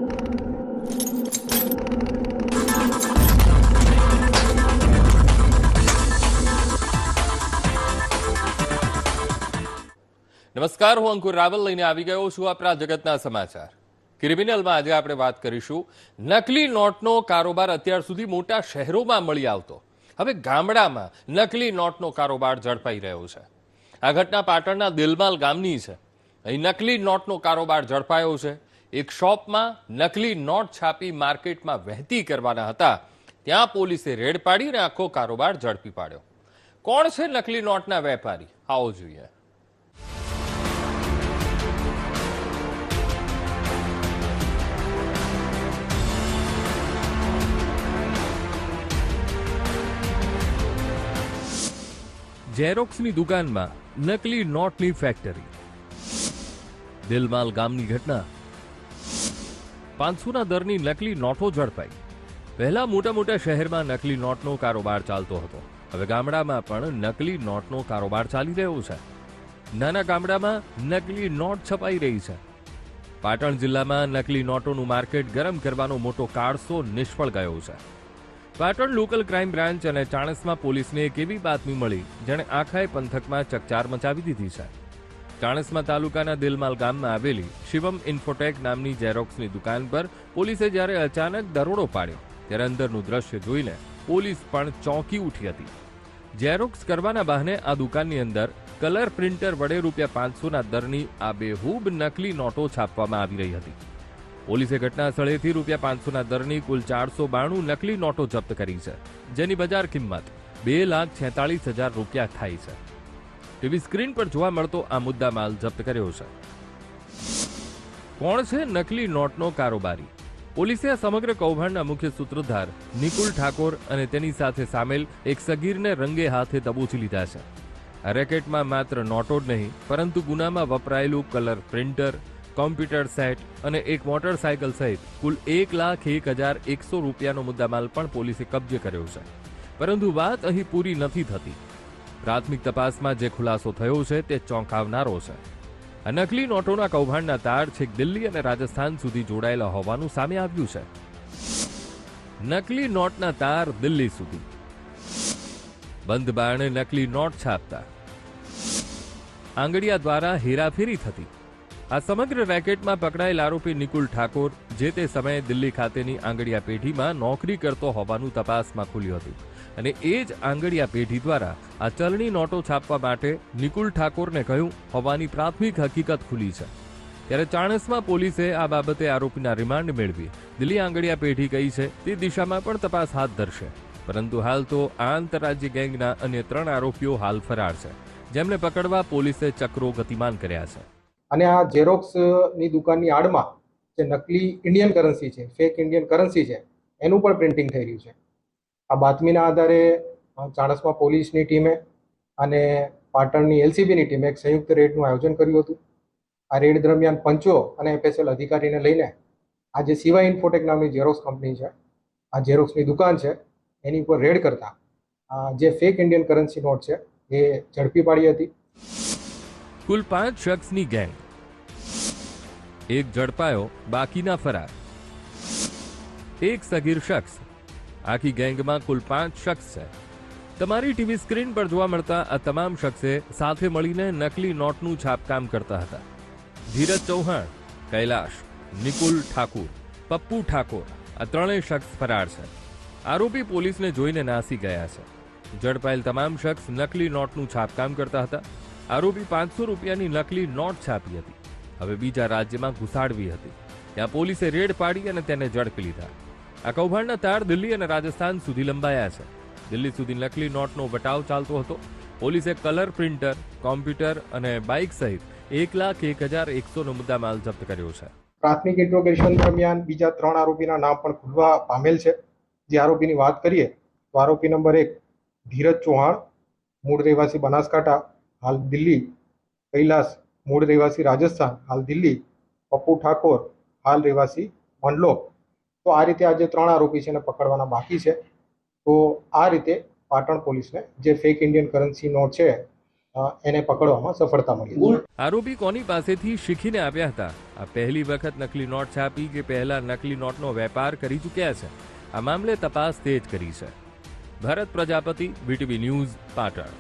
નમસ્કાર, હું અંકુર રાવલ લઈને આવી ગયો છું આપણા જગતના સમાચાર. ક્રિમિનલમાં આજે આપણે વાત કરીશું નકલી નોટનો કારોબાર અત્યાર સુધી મોટા શહેરોમાં મળી આવતો, હવે ગામડામાં નકલી નોટનો કારોબાર ઝડપાઈ રહ્યો છે. આ ઘટના પાટણના દિલમાલ ગામની છે. અહીં નકલી નોટનો કારોબાર ઝડપાયો છે. એક શોપમાં નકલી નોટ છાપી માર્કેટમાં વહેતી કરવાના હતા, ત્યાં પોલીસે રેડ પાડી અને આખો કારોબાર ઝડપી પાડ્યો. કોણ છે નકલી નોટના વેપારી? આવો જોઈએ. ઝેરોક્સની દુકાનમાં નકલી નોટની ફેક્ટરી. દિલમાલ ગામની ઘટના. 500ના દરની નકલી નોટો ઝડપાઈ. પહેલા મોટા મોટા શહેરમાં નકલી નોટનો કારોબાર ચાલતો હતો, હવે ગામડામાં પણ નકલી નોટનો કારોબાર ચાલી રહ્યો છે. નાના ગામડામાં નકલી નોટ છપાઈ રહી છે. પાટણ જિલ્લામાં નકલી નોટોનું માર્કેટ ગરમ કરવાનો મોટો કારસો નિષ્ફળ ગયો છે. પાટણ લોકલ ક્રાઇમ બ્રાન્ચ અને ચાણસ્મા પોલીસને એક એવી બાતમી મળી જેણે આખાય પંથકમાં ચકચાર મચાવી દીધી છે. ચાણસ્મા તાલુકાના દિલમાલ ગામમાં આવેલી શિવમ ઇન્ફોટેક નામની ઝેરોક્સની દુકાન પર પોલીસે જ્યારે અચાનક દરોડો પાડ્યો ત્યારે અંદરનું દ્રશ્ય જોઈને પોલીસ પણ ચોંકી ઉઠી હતી. ઝેરોક્સ કરવાના બહાને આ દુકાનની અંદર કલર પ્રિન્ટર વડે ₹500ના દરની આબેહૂબ નકલી નોટો છાપવામાં આવી રહી હતી. પોલીસે ઘટના સ્થળેથી ₹500ના દરની કુલ 492 નકલી નોટો જપ્ત કરી છે, જેની બજાર કિંમત ₹2,46,000 થાય છે. ટીવી સ્ક્રીન પર જોવા મળતો આ મુદ્દામાલ જપ્ત કર્યો છે. કોણ છે નકલી નોટનો કારોબારી? પોલીસે આ સમગ્ર કૌભાંડના મુખ્ય સૂત્રધાર નિકુલ ઠાકોર અને તેની સાથે સામેલ એક સગીરને રંગે હાથે દબોચી લીધા છે. આ રેકેટમાં માત્ર નોટો જ નહીં, પરંતુ ગુનામાં વપરાયેલું કલર પ્રિન્ટર, કોમ્પ્યુટર સેટ અને એક મોટરસાયકલ સહિત કુલ ₹1,01,100નો મુદ્દામાલ પણ પોલીસે કબજે કર્યો છે. પરંતુ વાત અહીં પૂરી નથી થતી. પ્રાથમિક તપાસમાં જે ખુલાસો થયો છે તે ચોંકાવનારો છે. આ નકલી નોટોના કૌભાંડના તાર છેક દિલ્હી અને રાજસ્થાન સુધી જોડાયેલા હોવાનું સામે આવ્યું છે. નકલી નોટના તાર દિલ્હી સુધી. બંધ બારણે નકલી નોટ છાપતા, આંગડિયા દ્વારા હેરાફેરી થતી. આ સમગ્ર રેકેટમાં પકડાયેલ આરોપી નિકુલ ઠાકોર જે તે સમયે દિલ્હી ખાતેની આંગડિયા પેઢીમાં નોકરી કરતો હોવાનું તપાસમાં ખુલ્યું હતું, અને એ જ આંગડિયા પેઢી દ્વારા આ ચલણી નોટો છાપવા માટે નિકુલ ઠાકોરને કહ્યું હોવાની પ્રાથમિક હકીકત ખુલી છે. ત્યારે ચાણસ્મા પોલીસે આ બાબતે આરોપીના રિમાન્ડ મેળવી દિલ્હી આંગડિયા પેઢી કઈ છે તે દિશામાં પણ તપાસ હાથ ધરશે. પરંતુ હાલ તો આ આંતરરાજ્ય ગેંગના અન્ય 3 આરોપીઓ હાલ ફરાર છે, જેમને પકડવા પોલીસે ચક્રો ગતિમાન કર્યા છે. અને આ ઝેરોક્સની દુકાનની આડમાં જે નકલી ઇન્ડિયન કરન્સી છે, ફેક ઇન્ડિયન કરન્સી છે, એનું પણ પ્રિન્ટિંગ થઈ રહ્યું છે. આ બાતમીના આધારે ચાણસ્મા પોલીસની ટીમે અને પાટણની એલસીબીની ટીમે એક સંયુક્ત રેડનું આયોજન કર્યું હતું. આ રેડ દરમિયાન પંચો અને એફએસએલ અધિકારીને લઈને આ જે શિવા ઇન્ફોટેક નામની ઝેરોક્સ કંપની છે, આ ઝેરોક્સની દુકાન છે, એની ઉપર રેડ કરતા જે ફેક ઇન્ડિયન કરન્સી નોટ છે એ ઝડપી પાડી હતી. કુલ 5 શખ્સની ગેંગ. એક ઝડપાયો, બાકીના ફરાર. એક સગીર શખ્સ. આખી ગેંગમાં કુલ 5 શખ્સ છે. તમારી ટીવી સ્ક્રીન પર જોવા મળતા આ તમામ શખ્સે સાથે મળીને નકલી નોટનું છાપકામ કરતા હતા. ધીરજ ચૌહાણ, કૈલાશ, નિકુલ ઠાકુર, પપ્પુ ઠાકોર, આ 3 શખ્સ ફરાર છે. આરોપી પોલીસને જોઈને નાસી ગયા છે. ઝડપાયેલ તમામ શખ્સ નકલી નોટનું છાપકામ કરતા હતા. આરોપી ₹500ની નકલી નોટ છાપી હતી, હવે બીજા રાજ્યમાં ઘુસાડવી હતી. ત્યાં પોલીસે રેડ પાડી અને તેને ઝડપી લીધા. આ કૌભાંડના તાર દિલ્હી અને રાજસ્થાન સુધી લંબાયા છે. દિલ્હી સુધી નકલી નોટનો વટાવ ચાલતો હતો. પોલીસે કલર પ્રિન્ટર, કોમ્પ્યુટર અને બાઇક સહિત ₹1,01,100નો મુદ્દામાલ જપ્ત કર્યો છે. પ્રાથમિક ઇન્ટ્રોગેશન દરમિયાન બીજા 3 આરોપીના નામ પણ ખુલવા પામેલ છે. જે આરોપીની વાત કરીએ તો આરોપી નંબર 1 ધીરજ ચૌહાણ, મૂળ રહેવાસી બનાસકાંઠા, હાલ દિલ્હી. કૈલાશ, મૂળ રહેવાસી રાજસ્થાન, હાલ દિલ્હી. પપ્પુ ઠાકોર, હાલ રહેવાસી મંડલોક. તો આ રીતે આ જે 3 આરોપી છે એને પકડવાના બાકી છે. તો આ રીતે પાટણ પોલીસને જે ફેક ઇન્ડિયન કરન્સી નોટ છે એને પકડવામાં સફળતા મળી છે. આરોપી કોની પાસેથી શીખીને આવ્યા હતા? આ પહેલી વખત નકલી નોટ છાપી કે પહેલા નકલી નોટનો વેપાર કરી ચૂક્યા છે? આ મામલે તપાસ તેજ કરી છે. ભરત પ્રજાપતિ, VTV ન્યૂઝ, પાટણ.